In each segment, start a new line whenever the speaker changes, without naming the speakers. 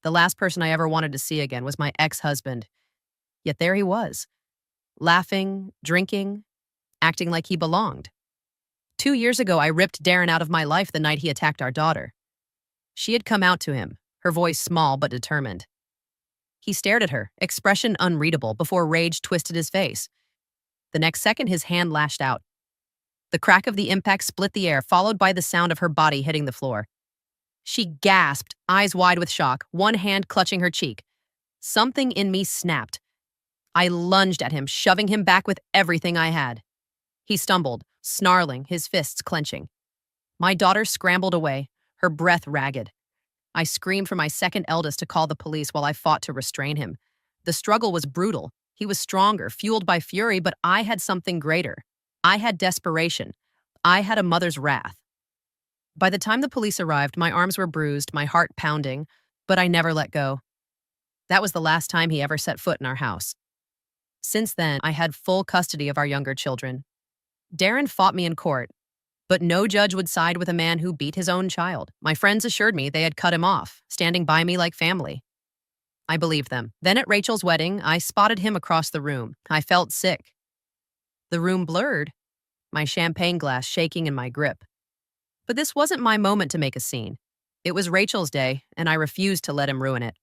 The last person I ever wanted to see again was my ex-husband. Yet there he was, laughing, drinking, acting like he belonged. 2 years ago, I ripped Darren out of my life the night he attacked our daughter. She had come out to him, her voice small but determined. He stared at her, expression unreadable, before rage twisted his face. The next second, his hand lashed out. The crack of the impact split the air, followed by the sound of her body hitting the floor. She gasped, eyes wide with shock, one hand clutching her cheek. Something in me snapped. I lunged at him, shoving him back with everything I had. He stumbled, snarling, his fists clenching. My daughter scrambled away, her breath ragged. I screamed for my second eldest to call the police while I fought to restrain him. The struggle was brutal. He was stronger, fueled by fury, but I had something greater. I had desperation. I had a mother's wrath. By the time the police arrived, my arms were bruised, my heart pounding, but I never let go. That was the last time he ever set foot in our house. Since then, I had full custody of our younger children. Darren fought me in court, but no judge would side with a man who beat his own child. My friends assured me they had cut him off, standing by me like family. I believed them. Then at Rachel's wedding, I spotted him across the room. I felt sick. The room blurred, my champagne glass shaking in my grip. But this wasn't my moment to make a scene. It was Rachel's day, and I refused to let him ruin it.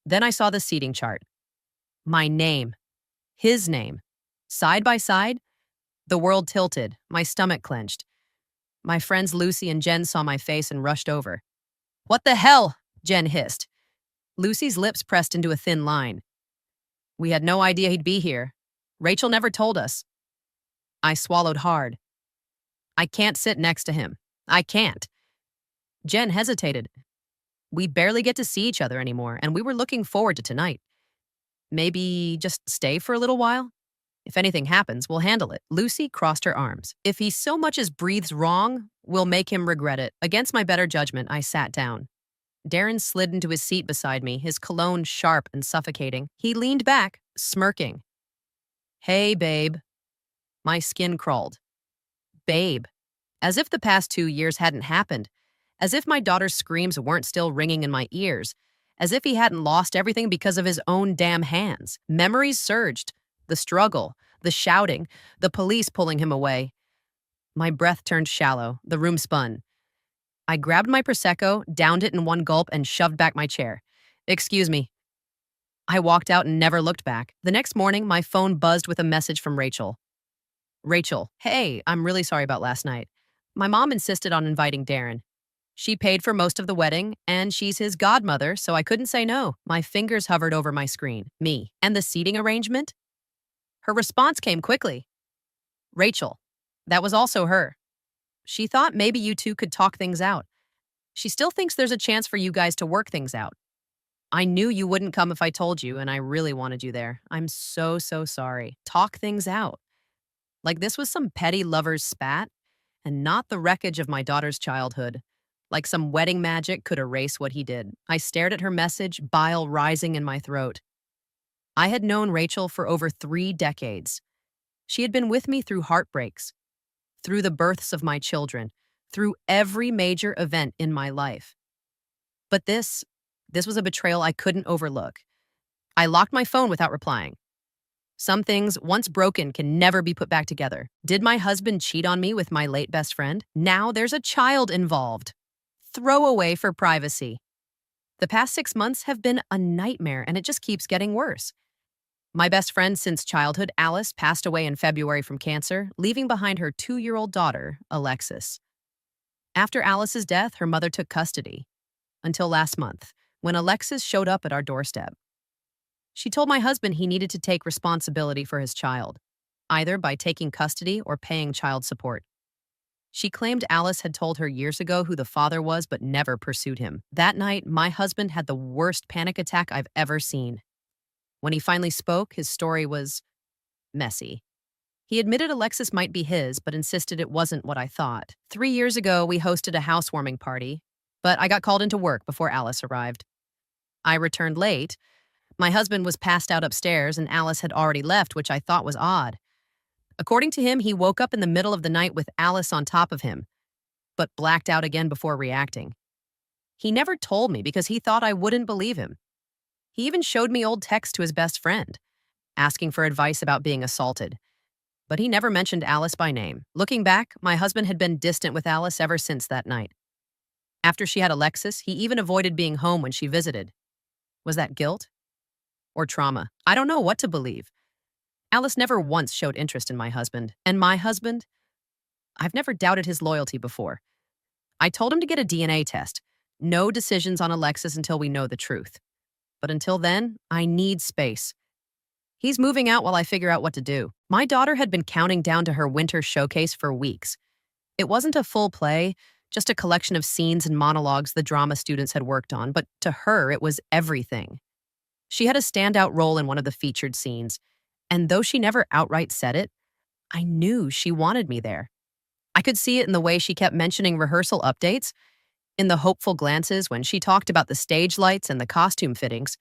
Then I saw the seating chart. My name. His name. Side by side, the world tilted, my stomach clenched. My friends Lucy and Jen saw my face and rushed over. "What the hell?" Jen hissed. Lucy's lips pressed into a thin line. "We had no idea he'd be here. Rachel never told us." I swallowed hard. "I can't sit next to him. I can't." Jen hesitated. "We barely get to see each other anymore, and we were looking forward to tonight. Maybe just stay for a little while? If anything happens, we'll handle it." Lucy crossed her arms. "If he so much as breathes wrong, we'll make him regret it." Against my better judgment, I sat down. Darren slid into his seat beside me, his cologne sharp and suffocating. He leaned back, smirking. "Hey, babe." My skin crawled. Babe. As if the past 2 years hadn't happened. As if my daughter's screams weren't still ringing in my ears. As if he hadn't lost everything because of his own damn hands. Memories surged. The struggle, the shouting, the police pulling him away. My breath turned shallow. The room spun. I grabbed my Prosecco, downed it in one gulp, and shoved back my chair. "Excuse me." I walked out and never looked back. The next morning, my phone buzzed with a message from Rachel. "Rachel, hey, I'm really sorry about last night. My mom insisted on inviting Darren. She paid for most of the wedding, and she's his godmother, so I couldn't say no." My fingers hovered over my screen. Me. "And the seating arrangement?" Her response came quickly. "Rachel, that was also her. She thought maybe you two could talk things out. She still thinks there's a chance for you guys to work things out. I knew you wouldn't come if I told you, and I really wanted you there. I'm so sorry. Talk things out." Like this was some petty lover's spat, and not the wreckage of my daughter's childhood. Like some wedding magic could erase what he did. I stared at her message, bile rising in my throat. I had known Rachel for over 3 decades. She had been with me through heartbreaks, through the births of my children, through every major event in my life. But this was a betrayal I couldn't overlook. I locked my phone without replying. Some things, once broken, can never be put back together. Did my husband cheat on me with my late best friend? Now there's a child involved. Throw away for privacy. The past 6 months have been a nightmare, and it just keeps getting worse. My best friend since childhood, Alice, passed away in February from cancer, leaving behind her 2-year-old daughter, Alexis. After Alice's death, her mother took custody. Until last month, when Alexis showed up at our doorstep. She told my husband he needed to take responsibility for his child, either by taking custody or paying child support. She claimed Alice had told her years ago who the father was but never pursued him. That night, my husband had the worst panic attack I've ever seen. When he finally spoke, his story was messy. He admitted Alexis might be his, but insisted it wasn't what I thought. 3 years ago, we hosted a housewarming party, but I got called into work before Alice arrived. I returned late. My husband was passed out upstairs, and Alice had already left, which I thought was odd. According to him, he woke up in the middle of the night with Alice on top of him, but blacked out again before reacting. He never told me because he thought I wouldn't believe him. He even showed me old texts to his best friend, asking for advice about being assaulted. But he never mentioned Alice by name. Looking back, my husband had been distant with Alice ever since that night. After she had Alexis, he even avoided being home when she visited. Was that guilt? Or trauma? I don't know what to believe. Alice never once showed interest in my husband. And my husband? I've never doubted his loyalty before. I told him to get a DNA test. No decisions on Alexis until we know the truth. But until then, I need space. He's moving out while I figure out what to do. My daughter had been counting down to her winter showcase for weeks. It wasn't a full play, just a collection of scenes and monologues the drama students had worked on, but to her, it was everything. She had a standout role in one of the featured scenes, and though she never outright said it, I knew she wanted me there. I could see it in the way she kept mentioning rehearsal updates, in the hopeful glances when she talked about the stage lights and the costume fittings.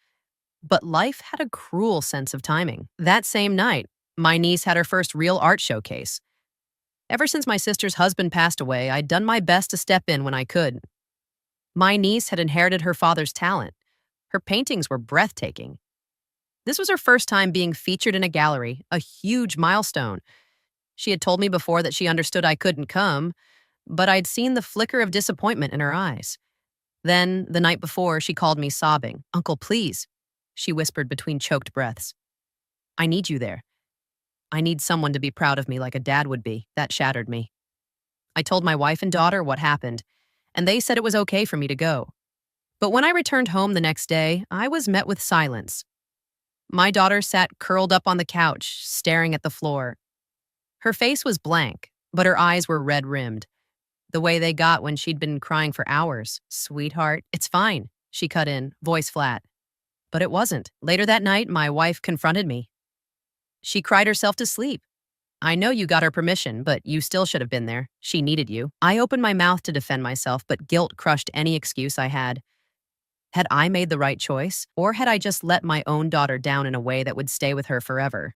But life had a cruel sense of timing. That same night, my niece had her first real art showcase. Ever since my sister's husband passed away, I'd done my best to step in when I could. My niece had inherited her father's talent. Her paintings were breathtaking. This was her first time being featured in a gallery, a huge milestone. She had told me before that she understood I couldn't come, but I'd seen the flicker of disappointment in her eyes. Then, the night before, she called me sobbing. "Uncle, please," she whispered between choked breaths. "I need you there. I need someone to be proud of me like a dad would be." That shattered me. I told my wife and daughter what happened, and they said it was okay for me to go. But when I returned home the next day, I was met with silence. My daughter sat curled up on the couch, staring at the floor. Her face was blank, but her eyes were red-rimmed, the way they got when she'd been crying for hours. "Sweetheart, it's fine," she cut in, voice flat. But it wasn't. Later that night, my wife confronted me. She cried herself to sleep. "I know you got her permission, but you still should have been there. She needed you." I opened my mouth to defend myself, but guilt crushed any excuse I had. Had I made the right choice, or had I just let my own daughter down in a way that would stay with her forever?